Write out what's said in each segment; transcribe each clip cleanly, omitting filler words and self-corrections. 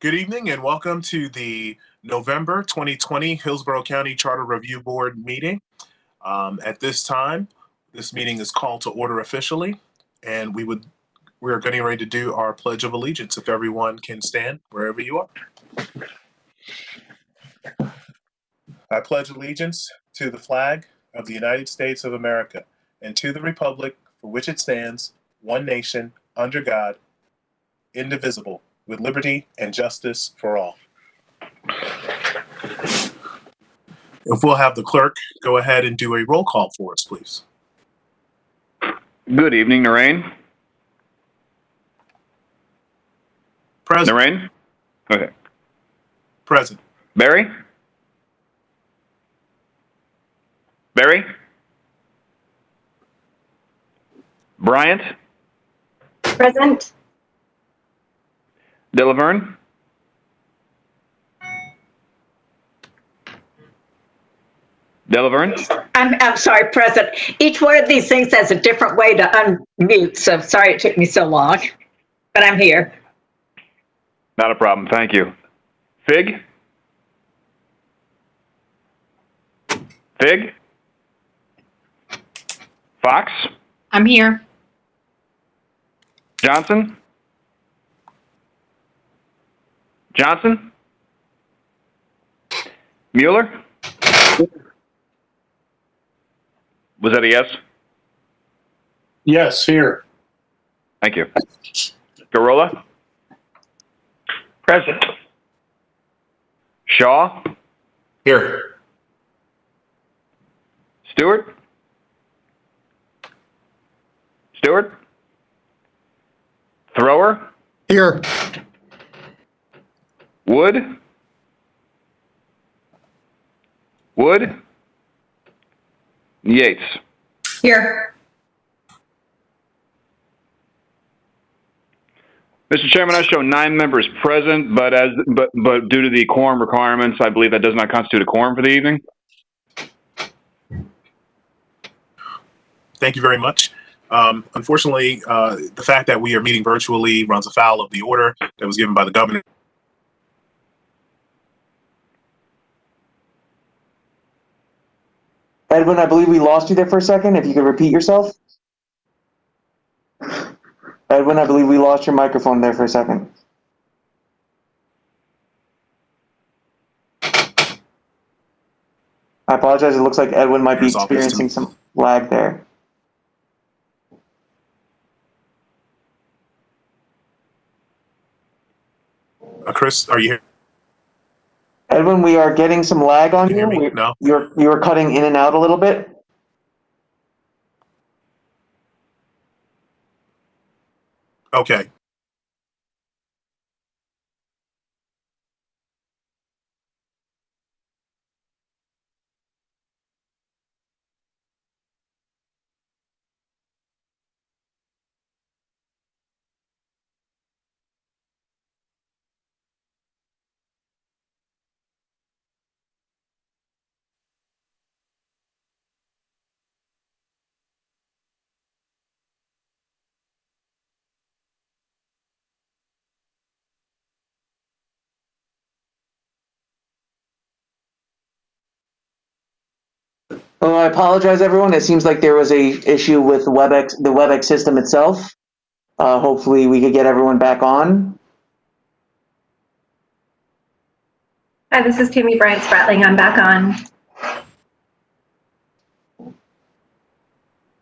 Good evening and welcome to the November 2020 Hillsborough County Charter Review Board meeting. At this time, this meeting is called to order officially, and we are getting ready to do our Pledge of Allegiance. If everyone can stand wherever you are. I pledge allegiance to the flag of the United States of America and to the republic for which it stands, one nation, under God, indivisible, with liberty and justice for all. If we'll have the clerk go ahead and do a roll call for us, please. Good evening, Narain. Present. Narain? Okay. Present. Barry? Barry? Bryant? Present. Delaverne? Delaverne? I'm sorry, present. Each one of these things has a different way to unmute, so sorry it took me so long, but I'm here. Not a problem, thank you. Fig? Fig? Fox? I'm here. Johnson? Johnson? Mueller? Was that a yes? Yes, here. Thank you. Garola? Present. Shaw? Here. Stewart? Stewart? Thrower? Here. Wood? Wood? Yates? Here. Mr. Chairman, I show 9 members present, but due to the quorum requirements, I believe that does not constitute a quorum for the evening. Thank you very much. Unfortunately, the fact that we are meeting virtually runs afoul of the order that was given by the governor. Edwin, I believe we lost you there for a second. If you could repeat yourself. Edwin, I believe we lost your microphone there for a second. I apologize. It looks like Edwin might be experiencing some lag there. Chris, are you here? Edwin, we are getting some lag on Can you hear me? No. You're cutting in and out a little bit. Okay. Oh, I apologize, everyone. It seems like there was a issue with the WebEx system itself. Hopefully, we could get everyone back on. Hi, this is Tammy Bryant Spratling. I'm back on.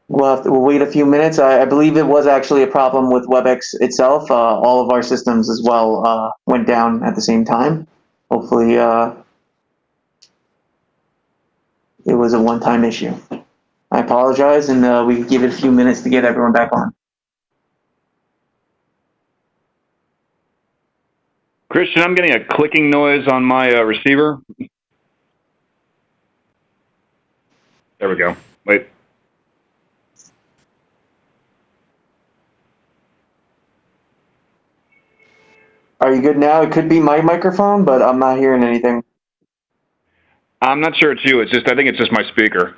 We'll wait a few minutes. I believe it was actually a problem with WebEx itself. All of our systems as well went down at the same time. Hopefully, it was a one-time issue. I apologize, and we can give it a few minutes to get everyone back on. Christian, I'm getting a clicking noise on my receiver. There we go. Wait. Are you good now? It could be my microphone, but I'm not hearing anything. I'm not sure it's you. I think it's just my speaker.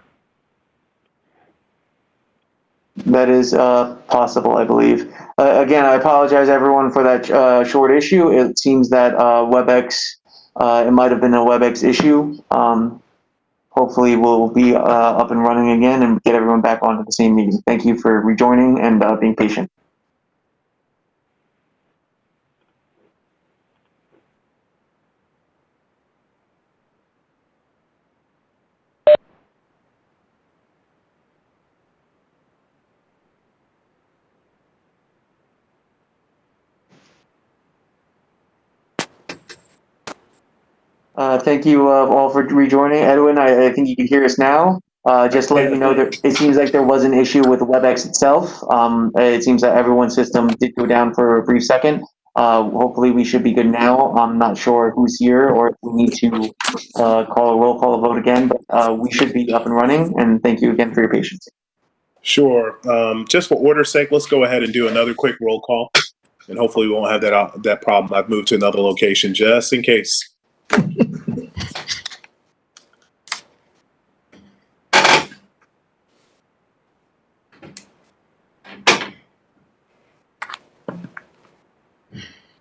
That is possible, I believe. Again, I apologize everyone for that short issue. It seems that WebEx, it might have been a WebEx issue. Hopefully we'll be up and running again and get everyone back onto the same meeting. Thank you for rejoining and being patient. Thank you all for rejoining. Edwin, I think you can hear us now. Just to let you know that it seems like there was an issue with WebEx itself. It seems that everyone's system did go down for a brief second. Hopefully we should be good now. I'm not sure who's here or if we need to call a roll call vote again, but we should be up and running. And thank you again for your patience. Sure. Just for order's sake, let's go ahead and do another quick roll call, and hopefully we won't have that problem. I've moved to another location just in case.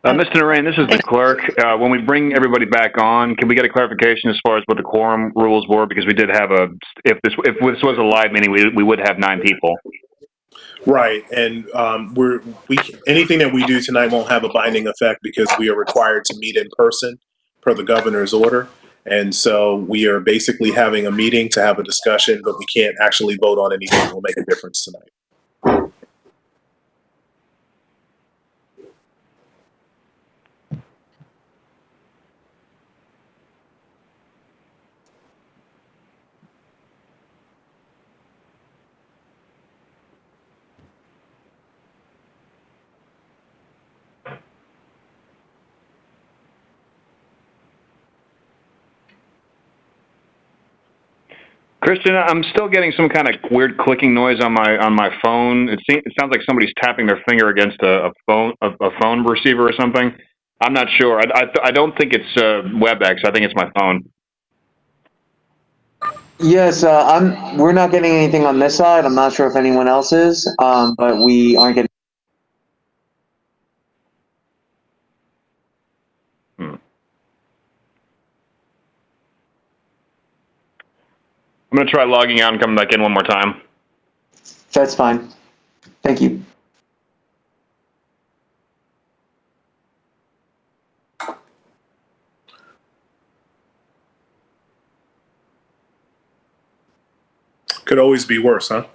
Mr. Narain, this is the clerk. When we bring everybody back on, can we get a clarification as far as what the quorum rules were? Because we did have if this was a live meeting, we would have 9 people. Right, and anything that we do tonight won't have a binding effect because we are required to meet in person per the governor's order. And so we are basically having a meeting to have a discussion, but we can't actually vote on anything that will make a difference tonight. Christian, I'm still getting some kind of weird clicking noise on my phone. It sounds like somebody's tapping their finger against a phone receiver or something. I'm not sure. I don't think it's WebEx. I think it's my phone. Yes, we're not getting anything on this side. I'm not sure if anyone else is, but we aren't getting. I'm going to try logging out and coming back in one more time. That's fine. Thank you. Could always be worse, huh?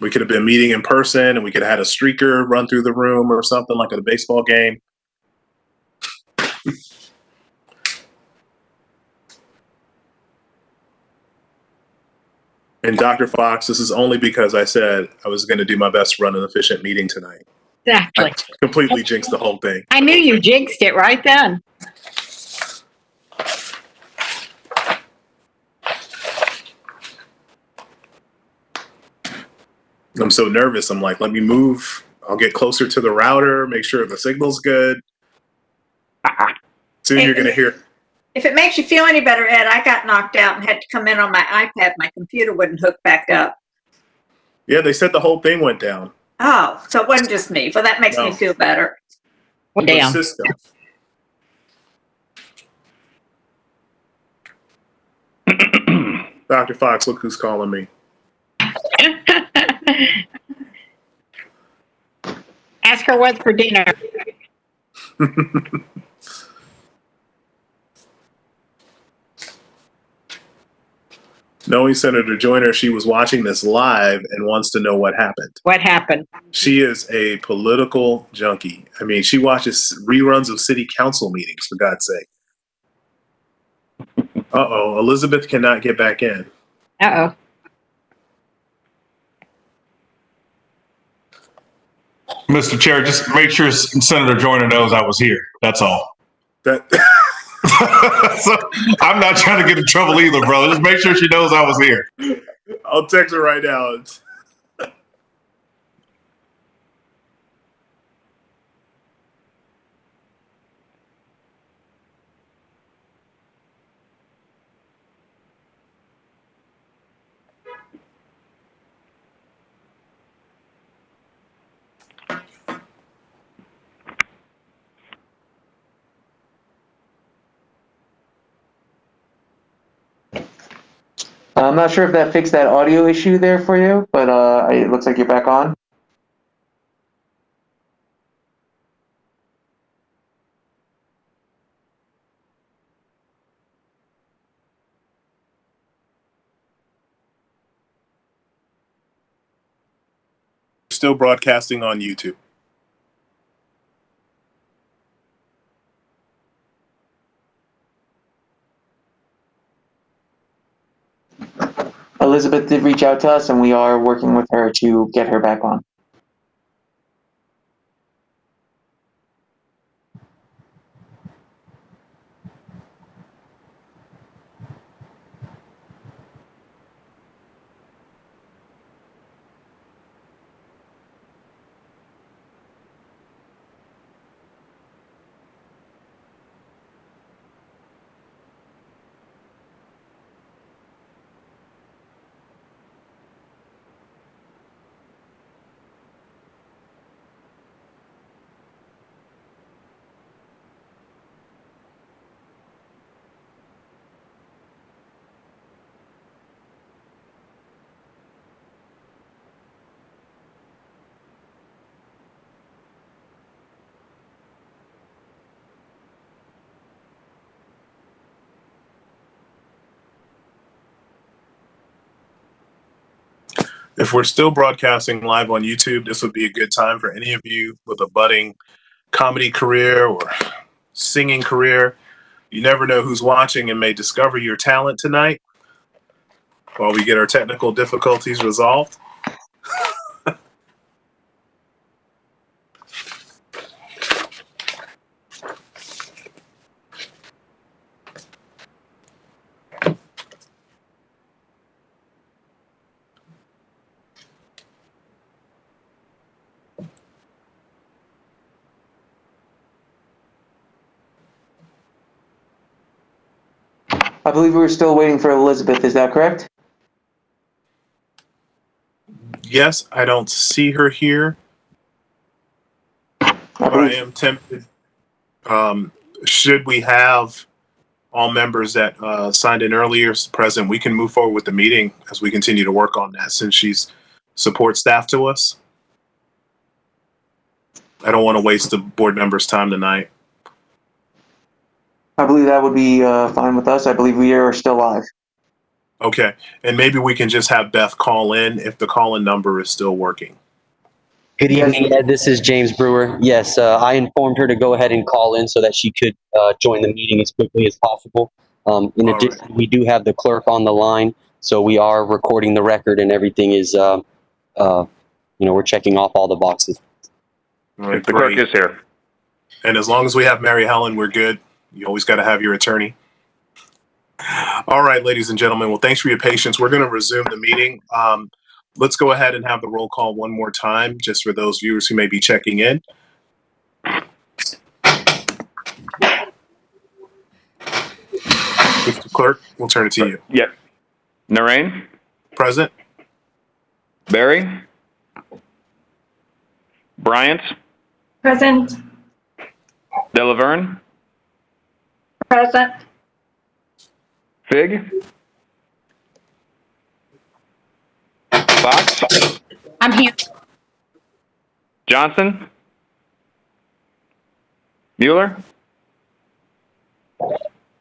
We could have been meeting in person and we could have had a streaker run through the room or something like at a baseball game. And Dr. Fox, this is only because I said I was going to do my best to run an efficient meeting tonight. Exactly. I completely jinxed the whole thing. I knew you jinxed it right then. I'm so nervous. I'm like, let me move. I'll get closer to the router, make sure the signal's good. Soon you're going to hear. If it makes you feel any better, Ed, I got knocked out and had to come in on my iPad. My computer wouldn't hook back up. Yeah, they said the whole thing went down. Oh, so it wasn't just me. Well, that makes me feel better. Well, The damn. system. Dr. Fox, look who's calling me. Ask her what's for dinner. Knowing Senator Joyner, she was watching this live and wants to know what happened. What happened? She is a political junkie. I mean, she watches reruns of city council meetings, for God's sake. Uh-oh, Elizabeth cannot get back in. Uh-oh. Mr. Chair, just make sure Senator Joyner knows I was here. That's all. That So, I'm not trying to get in trouble either, brother. Just make sure she knows I was here. I'll text her right now. I'm not sure if that fixed that audio issue there for you, but it looks like you're back on. Still broadcasting on YouTube. Elizabeth did reach out to us, and we are working with her to get her back on. If we're still broadcasting live on YouTube, this would be a good time for any of you with a budding comedy career or singing career. You never know who's watching and may discover your talent tonight while we get our technical difficulties resolved. I believe we were still waiting for Elizabeth. Is that correct? Yes, I don't see her here, but I am tempted. Should we have all members that signed in earlier present, we can move forward with the meeting as we continue to work on that since she's support staff to us. I don't want to waste the board members' time tonight. I believe that would be fine with us. I believe we are still live. Okay, and maybe we can just have Beth call in if the call-in number is still working. Good evening, Ed. This is James Brewer. Yes, I informed her to go ahead and call in so that she could join the meeting as quickly as possible. In addition, we do have the clerk on the line, so we are recording the record and everything is, we're checking off all the boxes. All right, The clerk is here. And as long as we have Mary Helen, we're good. You always got to have your attorney. All right, ladies and gentlemen. Well, thanks for your patience. We're going to resume the meeting. Let's go ahead and have the roll call one more time, just for those viewers who may be checking in. Mr. Clerk, we'll turn it to you. Yep. Narain? Present. Barry? Bryant? Present. Delaverne? Present. Fig? Fox? I'm here. Johnson? Mueller?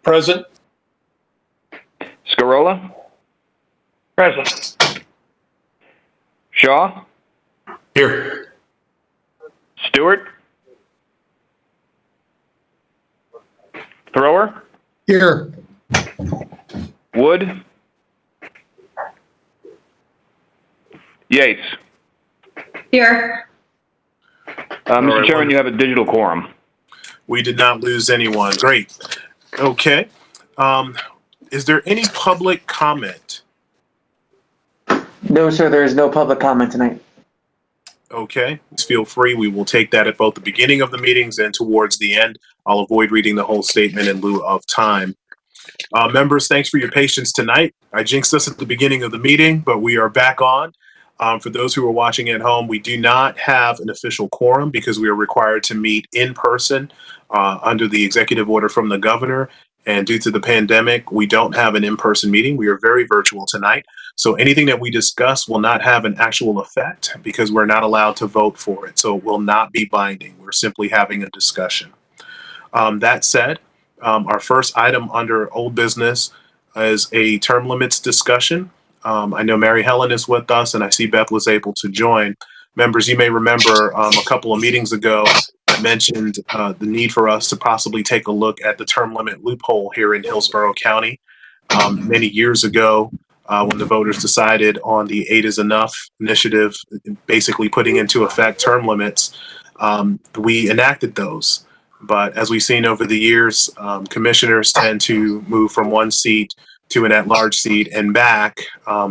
Present. Scarola? Present. Shaw? Here. Stewart? Thrower? Here. Wood? Yates? Here. All Mr. right, Chairman, you have a digital quorum. We did not lose anyone. Great. Okay. Is there any public comment? No, sir, there is no public comment tonight. Okay. Please feel free. We will take that at both the beginning of the meetings and towards the end. I'll avoid reading the whole statement in lieu of time. Members, thanks for your patience tonight. I jinxed us at the beginning of the meeting, but we are back on. For those who are watching at home, we do not have an official quorum because we are required to meet in person under the executive order from the governor And due to the pandemic, we don't have an in-person meeting. We are very virtual tonight. So anything that we discuss will not have an actual effect because we're not allowed to vote for it. So it will not be binding. We're simply having a discussion. That said, our first item under old business is a term limits discussion. I know Mary Helen is with us, and I see Beth was able to join. Members, you may remember a couple of meetings ago, I mentioned the need for us to possibly take a look at the term limit loophole here in Hillsborough County. Many years ago, when the voters decided on the 8 is Enough initiative, basically putting into effect term limits, we enacted those. But as we've seen over the years, commissioners tend to move from one seat to an at-large seat and back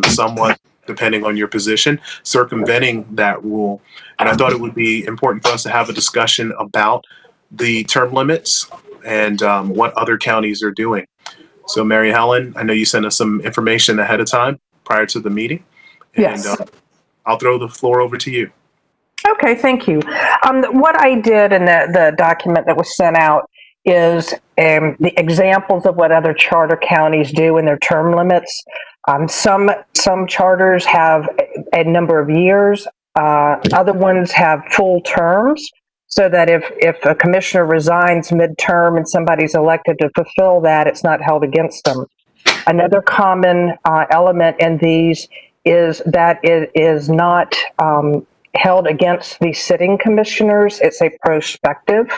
somewhat, depending on your position, circumventing that rule. And I thought it would be important for us to have a discussion about the term limits and what other counties are doing. So Mary Helen, I know you sent us some information ahead of time prior to the meeting. And, Yes. I'll throw the floor over to you. Okay, thank you. What I did in the document that was sent out is the examples of what other charter counties do in their term limits. Some charters have a number of years. Other ones have full terms, so that if a commissioner resigns midterm and somebody's elected to fulfill that, it's not held against them. Another common element in these is that it is not held against the sitting commissioners. It's a prospective.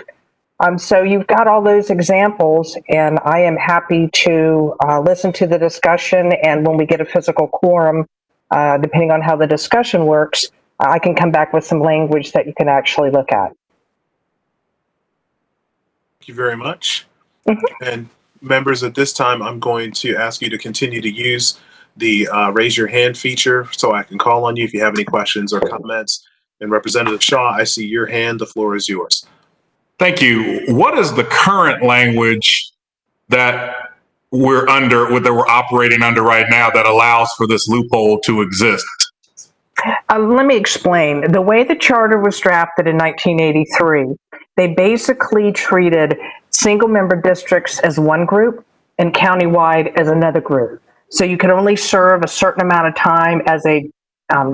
So you've got all those examples, and I am happy to listen to the discussion. And when we get a physical quorum, depending on how the discussion works, I can come back with some language that you can actually look at. Thank you very much. And members, at this time, I'm going to ask you to continue to use the raise your hand feature so I can call on you if you have any questions or comments. And Representative Shaw, I see your hand. The floor is yours. Thank you. What is the current language that we're operating under right now that allows for this loophole to exist? Let me explain. The way the charter was drafted in 1983, they basically treated single-member districts as one group and countywide as another group. So you could only serve a certain amount of time as a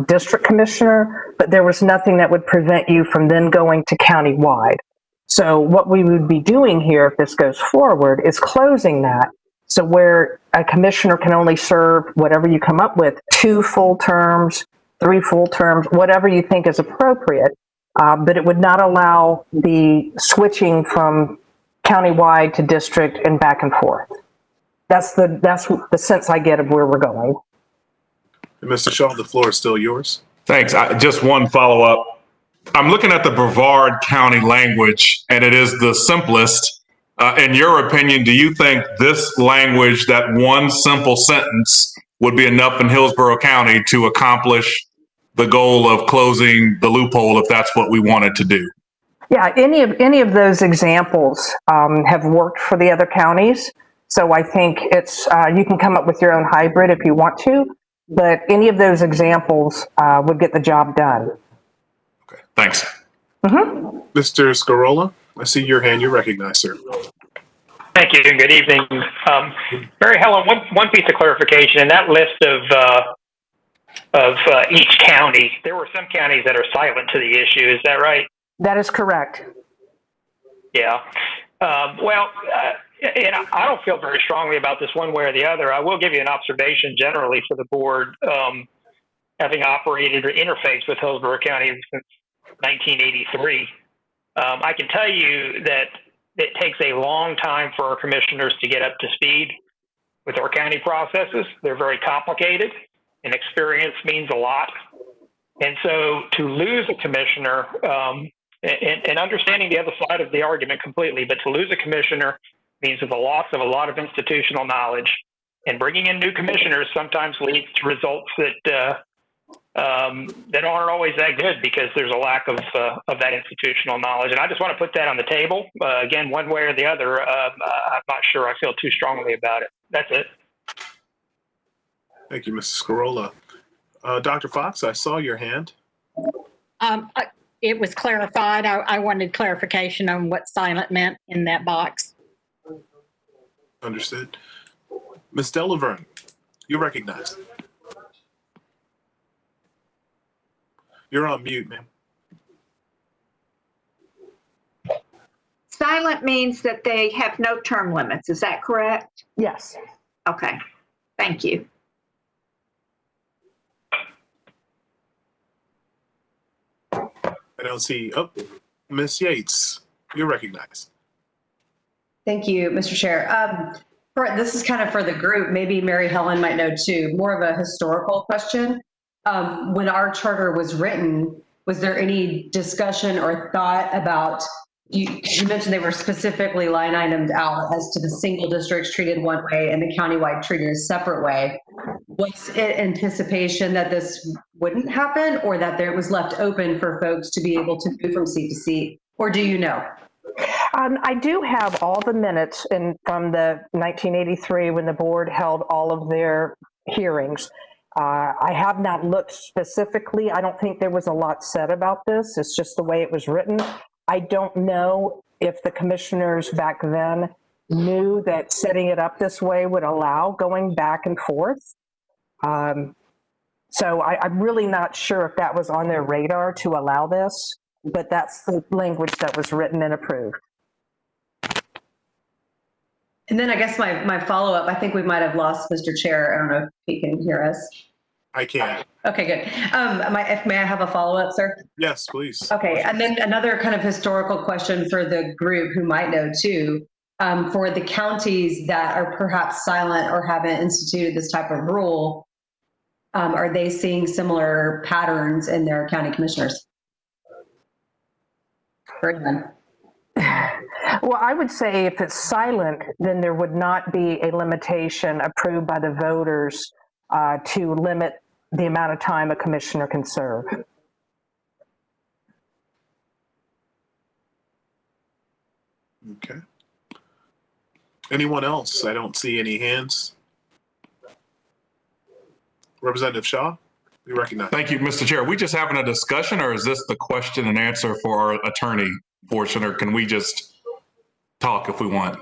district commissioner, but there was nothing that would prevent you from then going to countywide. So what we would be doing here, if this goes forward, is closing that. So where a commissioner can only serve whatever you come up with, 2 full terms, 3 full terms, whatever you think is appropriate, but it would not allow the switching from countywide to district and back and forth. That's the sense I get of where we're going. Mr. Shaw, the floor is still yours. Thanks. Just one follow-up. I'm looking at the Brevard County language, and it is the simplest. In your opinion, do you think this language, that one simple sentence, would be enough in Hillsborough County to accomplish the goal of closing the loophole if that's what we wanted to do? Yeah, any of those examples have worked for the other counties. So I think it's you can come up with your own hybrid if you want to, but any of those examples would get the job done. Okay, thanks. Mm-hmm. Mr. Scarola, I see your hand. You're recognized, sir. Thank you, and good evening. Mary Helen, one piece of clarification. In that list of each county, there were some counties that are silent to the issue. Is that right? That is correct. Yeah. And I don't feel very strongly about this one way or the other. I will give you an observation generally for the board, having operated or interfaced with Hillsborough County since 1983. I can tell you that it takes a long time for our commissioners to get up to speed with our county processes. They're very complicated, and experience means a lot. And so to lose a commissioner, and understanding the other side of the argument completely, but to lose a commissioner means the loss of a lot of institutional knowledge. And bringing in new commissioners sometimes leads to results that aren't always that good because there's a lack of that institutional knowledge. And I just want to put that on the table. Again, one way or the other, I'm not sure I feel too strongly about it. That's it. Thank you, Mr. Scarola. Dr. Fox, I saw your hand. It was clarified. I wanted clarification on what silent meant in that box. Understood. Ms. Delaverne, you're recognized. You're on mute, ma'am. Silent means that they have no term limits. Is that correct? Yes. Okay. Thank you. I don't see. Oh, Ms. Yates, you're recognized. Thank you, Mr. Chair. This is kind of for the group. Maybe Mary Helen might know too. More of a historical question. When our charter was written, was there any discussion or thought about? You mentioned they were specifically line itemed out as to the single districts treated one way and the countywide treated a separate way. Was it anticipation that this wouldn't happen, or that there was left open for folks to be able to move from seat to seat? Or do you know? I do have all the minutes from the 1983 when the board held all of their hearings. I have not looked specifically. I don't think there was a lot said about this. It's just the way it was written. I don't know if the commissioners back then knew that setting it up this way would allow going back and forth. So I'm really not sure if that was on their radar to allow this, but that's the language that was written and approved. And then I guess my follow-up, I think we might have lost Mr. Chair. I don't know if he can hear us. I can. Okay, good. May I have a follow-up, sir? Yes, please. Okay, and then another kind of historical question for the group who might know too. For the counties that are perhaps silent or haven't instituted this type of rule, are they seeing similar patterns in their county commissioners? Ferdinand. Well, I would say if it's silent, then there would not be a limitation approved by the voters to limit the amount of time a commissioner can serve. Okay. Anyone else? I don't see any hands. Representative Shaw, you recognize. Thank you, Mr. Chair. Are we just having a discussion, or is this the question and answer for our attorney portion, or can we just talk if we want?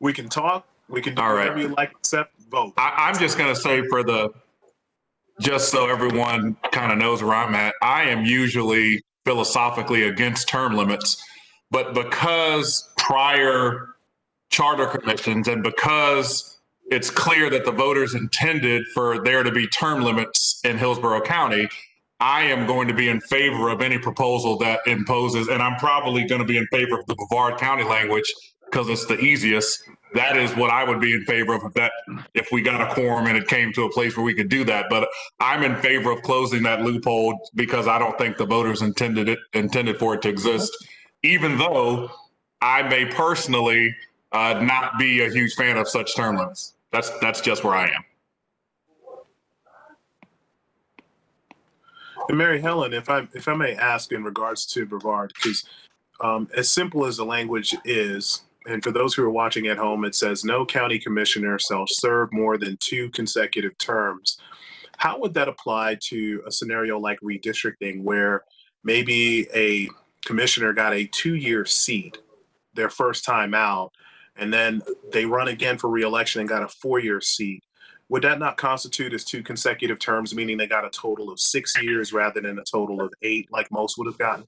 We can talk. We can do All whatever right. you like, except vote. I'm just going to say just so everyone kind of knows where I'm at, I am usually philosophically against term limits, but because prior charter commissions and because it's clear that the voters intended for there to be term limits in Hillsborough County, I am going to be in favor of any proposal that imposes, and I'm probably going to be in favor of the Brevard County language because it's the easiest. That is what I would be in favor of if we got a quorum and it came to a place where we could do that. But I'm in favor of closing that loophole because I don't think the voters intended for it to exist, even though I may personally not be a huge fan of such term limits. That's just where I am. And Mary Helen, if I may ask in regards to Brevard, because as simple as the language is, and for those who are watching at home, it says no county commissioner shall serve more than 2 consecutive terms. How would that apply to a scenario like redistricting, where maybe a commissioner got a 2-year seat their first time out, and then they run again for reelection and got a 4-year seat? Would that not constitute as 2 consecutive terms, meaning they got a total of 6 years rather than a total of 8 like most would have gotten?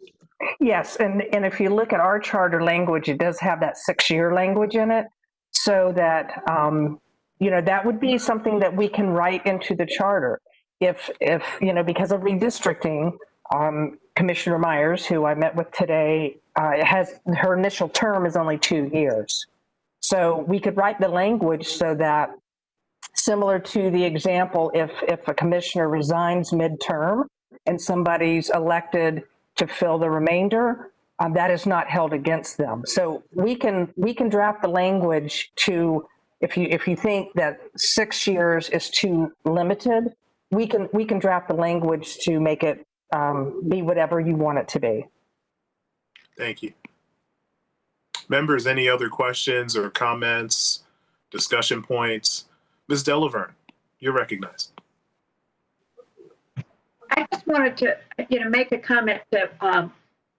Yes, and if you look at our charter language, it does have that 6-year language in it, so that that would be something that we can write into the charter. If because of redistricting, Commissioner Myers, who I met with today, her initial term is only 2 years, so we could write the language so that, similar to the example, if a commissioner resigns midterm and somebody's elected to fill the remainder, that is not held against them. So we can draft the language to, if you think that 6 years is too limited, we can draft the language to make it be whatever you want it to be. Thank you. Members, any other questions or comments, discussion points? Ms. Delaverne, you're recognized. I just wanted to, make a comment to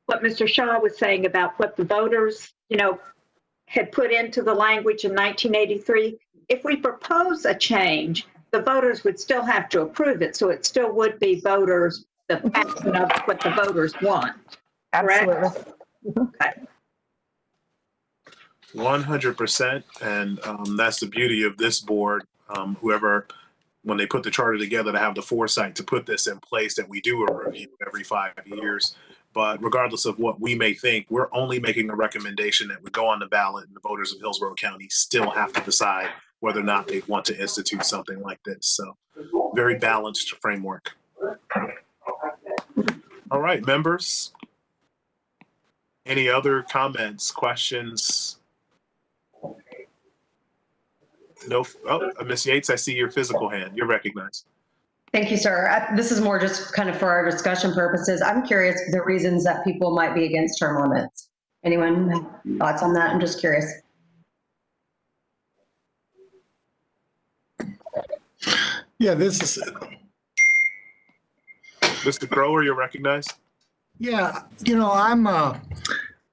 what Mr. Shaw was saying about what the voters, had put into the language in 1983, if we propose a change, the voters would still have to approve it. So it still would be voters, the action of what the voters want. Absolutely. Okay. 100%. And that's the beauty of this board. Whoever, when they put the charter together, to have the foresight to put this in place, that we do a review every 5 years. But regardless of what we may think, we're only making a recommendation that would go on the ballot, and the voters of Hillsborough County still have to decide whether or not they want to institute something like this. So very balanced framework. All right, members. Any other comments, questions? No. Oh, Ms. Yates, I see your physical hand. You're recognized. Thank you, sir. This is more just kind of for our discussion purposes. I'm curious the reasons that people might be against term limits. Anyone have thoughts on that? I'm just curious. Yeah, this is. Mr. Grower, you're recognized. Yeah,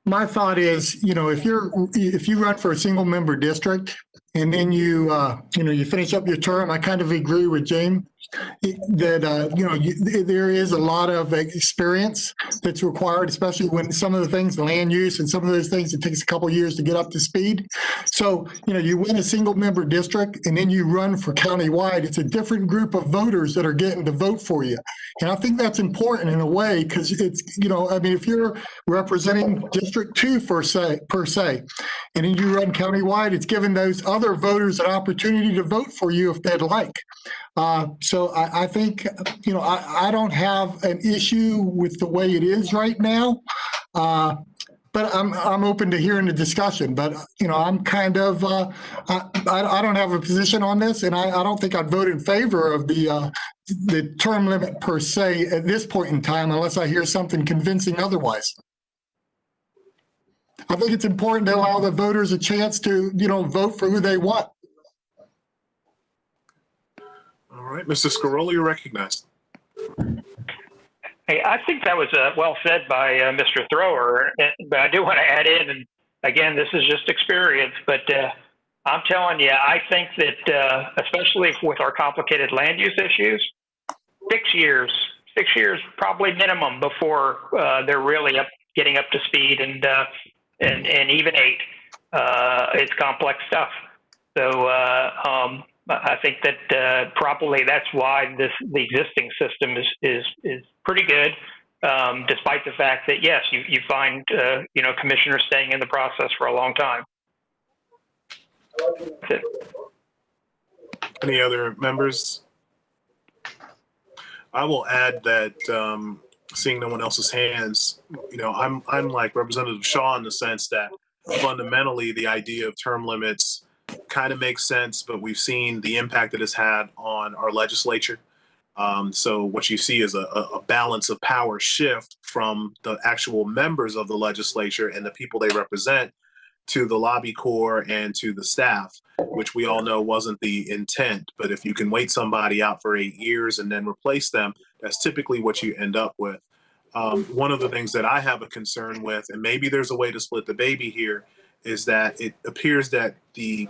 my thought is, if you run for a single member district and then you finish up your term, I kind of agree with James that, there is a lot of experience that's required, especially when some of the things, land use and some of those things, it takes a couple of years to get up to speed. So, you win a single member district and then you run for countywide, it's a different group of voters that are getting to vote for you. And I think that's important in a way, because it's, if you're representing District 2 per se, and then you run countywide, it's giving those other voters an opportunity to vote for you if they'd like. So I think, I don't have an issue with the way it is right now. But I'm open to hearing the discussion, but I'm kind of, I don't have a position on this, and I don't think I'd vote in favor of the term limit per se at this point in time, unless I hear something convincing otherwise. I think it's important to allow the voters a chance to, vote for who they want. All right, Mr. Scarola, you're recognized. Hey, I think that was well said by Mr. Thrower, but I do want to add in, and again, this is just experience, but I'm telling you, I think that especially with our complicated land use issues, 6 years probably minimum before they're really getting up to speed, and even 8. It's complex stuff. So I think that probably that's why the existing system is pretty good, despite the fact that yes, you find commissioners staying in the process for a long time. That's it. Any other members? I will add that seeing no one else's hands, I'm like Representative Shaw in the sense that fundamentally the idea of term limits kind of makes sense, but we've seen the impact that it's had on our legislature. So what you see is a balance of power shift from the actual members of the legislature and the people they represent to the lobby corps and to the staff, which we all know wasn't the intent. But if you can wait somebody out for 8 years and then replace them, that's typically what you end up with. One of the things that I have a concern with, and maybe there's a way to split the baby here, is that it appears that the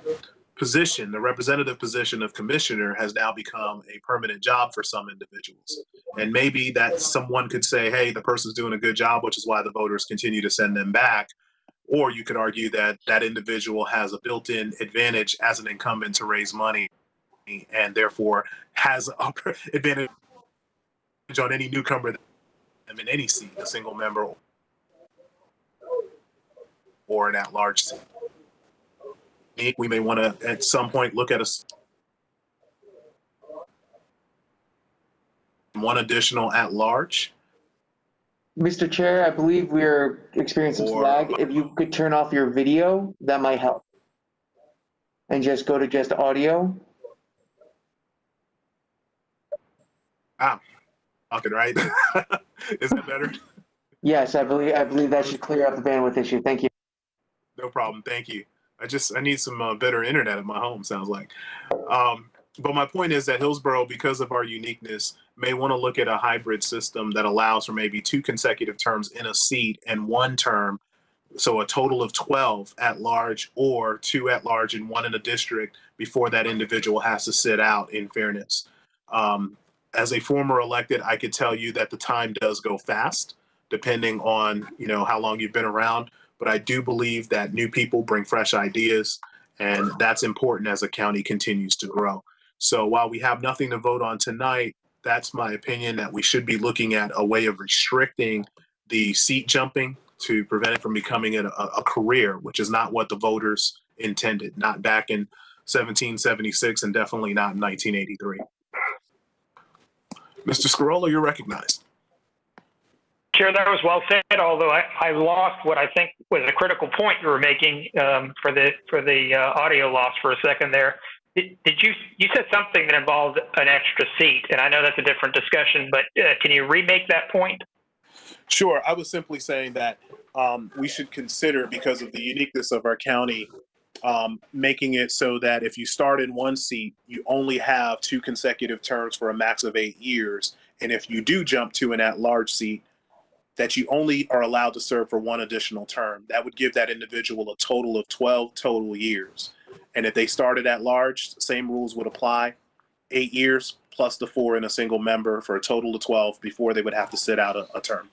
position, the representative position of commissioner, has now become a permanent job for some individuals. And maybe that someone could say, hey, the person's doing a good job, which is why the voters continue to send them back. Or you could argue that that individual has a built-in advantage as an incumbent to raise money and therefore has an advantage on any newcomer in any seat, a single member or an at-large seat. We may want to, at some point, look at one additional at-large. Mr. Chair, I believe we're experiencing some lag. If you could turn off your video, that might help. And just go to just audio. Okay, right? Is that better? Yes, I believe that should clear up the bandwidth issue. Thank you. No problem. Thank you. I need some better internet at my home, sounds like. But my point is that Hillsborough, because of our uniqueness, may want to look at a hybrid system that allows for maybe 2 consecutive terms in a seat and 1 term So a total of 12 at large, or 2 at large and 1 in a district before that individual has to sit out, in fairness. As a former elected, I could tell you that the time does go fast, depending on, how long you've been around. But I do believe that new people bring fresh ideas, and that's important as a county continues to grow. So while we have nothing to vote on tonight, that's my opinion, that we should be looking at a way of restricting the seat jumping to prevent it from becoming a career, which is not what the voters intended, not back in 1776 and definitely not in 1983. Mr. Scarola, you're recognized. Chair, that was well said, although I lost what I think was a critical point you were making for the audio loss for a second there. Did you said something that involved an extra seat, and I know that's a different discussion, but can you remake that point? Sure. I was simply saying that we should consider, because of the uniqueness of our county, making it so that if you start in one seat, you only have 2 consecutive terms for a max of 8 years. And if you do jump to an at-large seat, that you only are allowed to serve for 1 additional term. That would give that individual a total of 12 total years. And if they started at large, same rules would apply. 8 years plus the 4 in a single member for a total of 12 before they would have to sit out a term.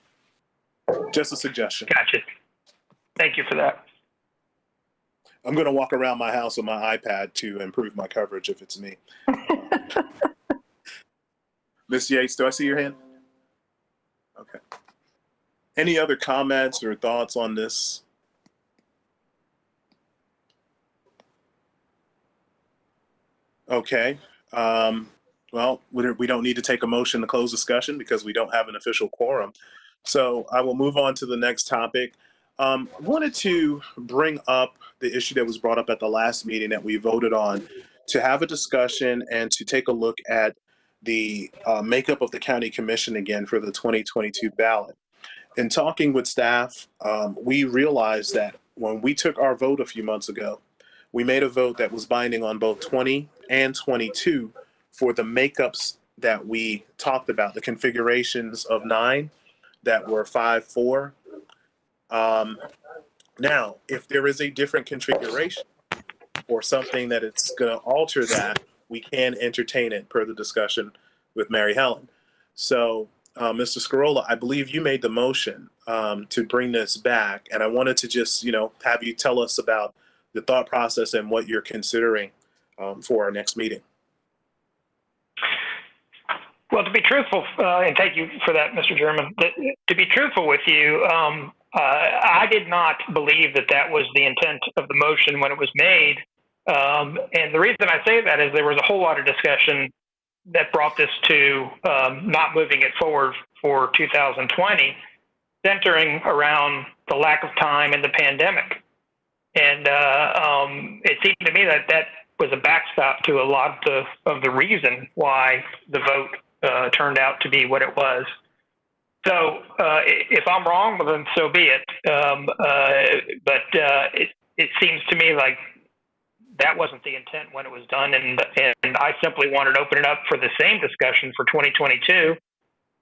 Just a suggestion. Gotcha. Thank you for that. I'm going to walk around my house with my iPad to improve my coverage if it's me. Ms. Yates, do I see your hand? Okay. Any other comments or thoughts on this? Okay. Well, we don't need to take a motion to close discussion because we don't have an official quorum. So I will move on to the next topic. Wanted to bring up the issue that was brought up at the last meeting that we voted on, to have a discussion and to take a look at the makeup of the county commission again for the 2022 ballot. In talking with staff, we realized that when we took our vote a few months ago, we made a vote that was binding on both 20 and 22 for the makeups that we talked about, the configurations of 9 that were 5-4. Now, if there is a different configuration or something that it's going to alter that, we can entertain it per the discussion with Mary Helen. So, Mr. Scarola, I believe you made the motion to bring this back, and I wanted to just, have you tell us about the thought process and what you're considering for our next meeting. Well, to be truthful, and thank you for that, Mr. German, to be truthful with you, I did not believe that was the intent of the motion when it was made. And the reason I say that is there was a whole lot of discussion that brought this to not moving it forward for 2020, centering around the lack of time in the pandemic. And it seemed to me that was a backstop to a lot of the reason why the vote turned out to be what it was. So if I'm wrong, well, then so be it. But it seems to me like that wasn't the intent when it was done, and I simply wanted to open it up for the same discussion for 2022.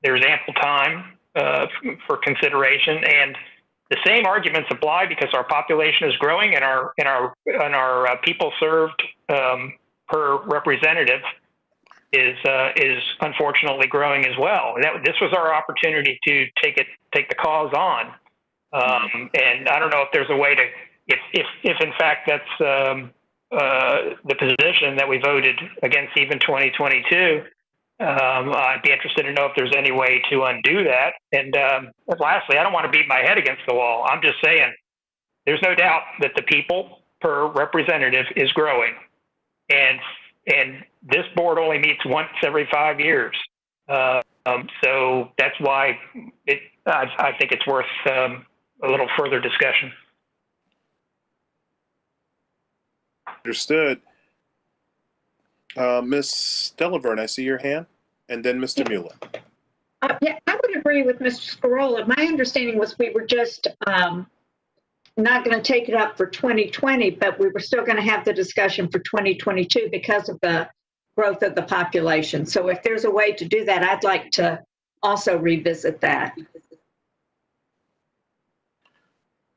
There's ample time for consideration, and the same arguments apply because our population is growing and our people served per representative is unfortunately growing as well. This was our opportunity to take the cause on, and I don't know if there's a way to, if in fact that's the position that we voted against even 2022. I'd be interested to know if there's any way to undo that. And lastly, I don't want to beat my head against the wall. I'm just saying there's no doubt that the people per representative is growing, and this board only meets once every 5 years. So that's why I think it's worth a little further discussion. Understood. Ms. Delaverne, I see your hand, and then Mr. Mueller. Yeah, I would agree with Mr. Scarola. My understanding was we were just not going to take it up for 2020, but we were still going to have the discussion for 2022 because of the growth of the population. So if there's a way to do that, I'd like to also revisit that.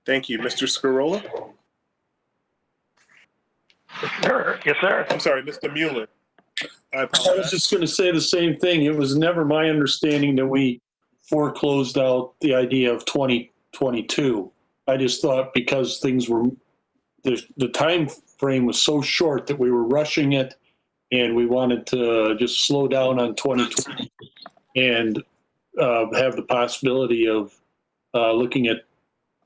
Thank you. Mr. Scarola? Sir, yes, sir. I'm sorry, Mr. Mueller. I I apologize. was just going to say the same thing. It was never my understanding that we foreclosed out the idea of 2022. I just thought because things were, the time frame was so short that we were rushing it and we wanted to just slow down on 2020 and have the possibility of looking at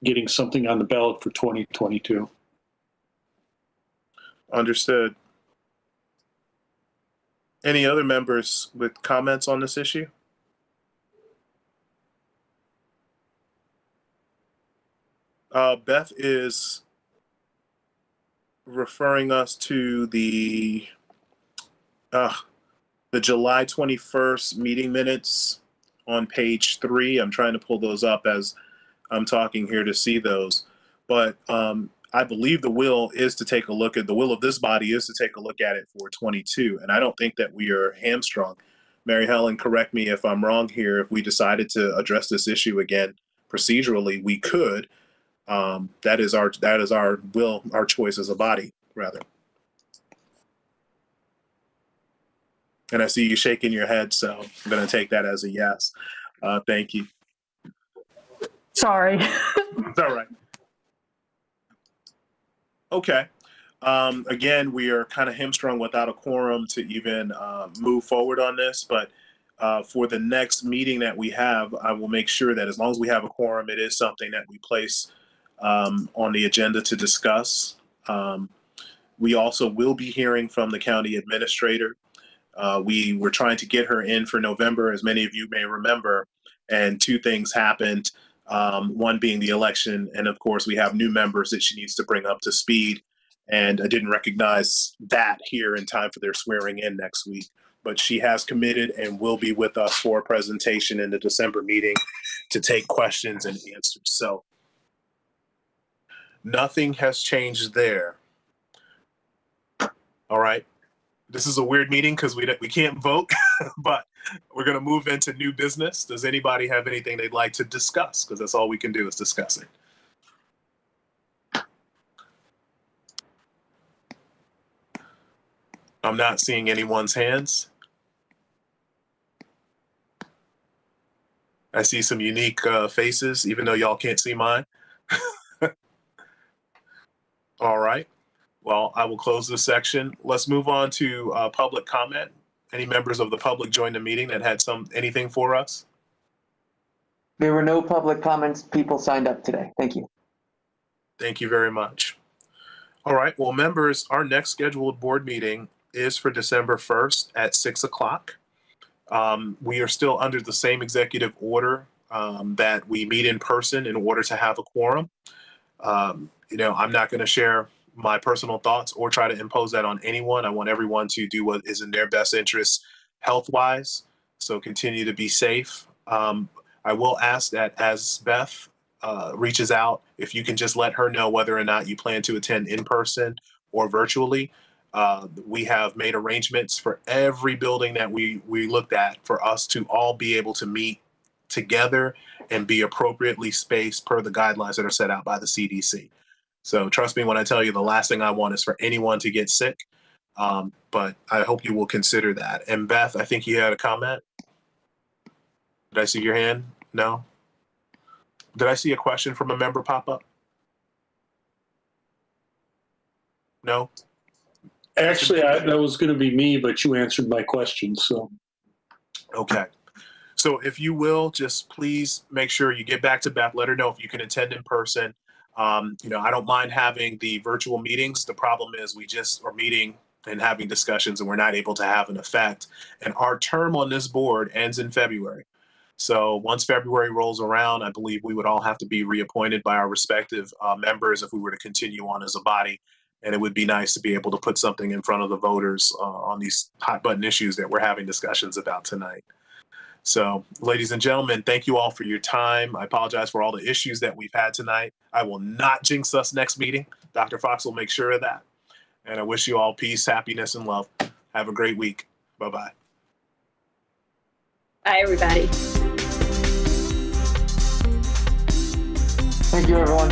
getting something on the ballot for 2022. Understood. Any other members with comments on this issue? Beth is referring us to the July 21st meeting minutes on page 3. I'm trying to pull those up as I'm talking here to see those. But I believe the will of this body is to take a look at it for 22. And I don't think that we are hamstrung. Mary Helen, correct me if I'm wrong here. If we decided to address this issue again procedurally, we could. That is our will, our choice as a body, rather. And I see you shaking your head, so I'm going to take that as a yes. Thank you. Sorry. It's all right. Okay. Again, we are kind of hamstrung without a quorum to even move forward on this, but for the next meeting that we have, I will make sure that as long as we have a quorum, it is something that we place on the agenda to discuss. We also will be hearing from the county administrator. We were trying to get her in for November, as many of you may remember, and 2 things happened. One being the election, and of course we have new members that she needs to bring up to speed, and I didn't recognize that here in time for their swearing in next week. But she has committed and will be with us for a presentation in the December meeting to take questions and answers. So nothing has changed there. All right. This is a weird meeting because we can't vote, but we're going to move into new business. Does anybody have anything they'd like to discuss? Because that's all we can do is discuss it. I'm not seeing anyone's hands. I see some unique faces, even though y'all can't see mine. All right. Well, I will close this section. Let's move on to public comment. Any members of the public joined the meeting that had anything for us? There were no public comments. People signed up today. Thank you. Thank you very much. All right. Well, members, our next scheduled board meeting is for December 1st at 6 o'clock. We are still under the same executive order that we meet in person in order to have a quorum. I'm not going to share my personal thoughts or try to impose that on anyone. I want everyone to do what is in their best interest health-wise. So continue to be safe. I will ask that as Beth reaches out, if you can just let her know whether or not you plan to attend in person or virtually. We have made arrangements for every building that we looked at for us to all be able to meet together and be appropriately spaced per the guidelines that are set out by the CDC. So trust me when I tell you, the last thing I want is for anyone to get sick. But I hope you will consider that. And Beth, I think you had a comment. Did I see your hand? No? Did I see a question from a member pop up? No? Actually, that was going to be me, but you answered my question, so. Okay. So if you will, just please make sure you get back to Beth. Let her know if you can attend in person. I don't mind having the virtual meetings. The problem is we just are meeting and having discussions and we're not able to have an effect. And our term on this board ends in February. So once February rolls around, I believe we would all have to be reappointed by our respective members if we were to continue on as a body. And it would be nice to be able to put something in front of the voters on these hot button issues that we're having discussions about tonight. So, ladies and gentlemen, thank you all for your time. I apologize for all the issues that we've had tonight. I will not jinx us next meeting. Dr. Fox will make sure of that. And I wish you all peace, happiness, and love. Have a great week. Bye-bye. Bye, everybody. Thank you, everyone.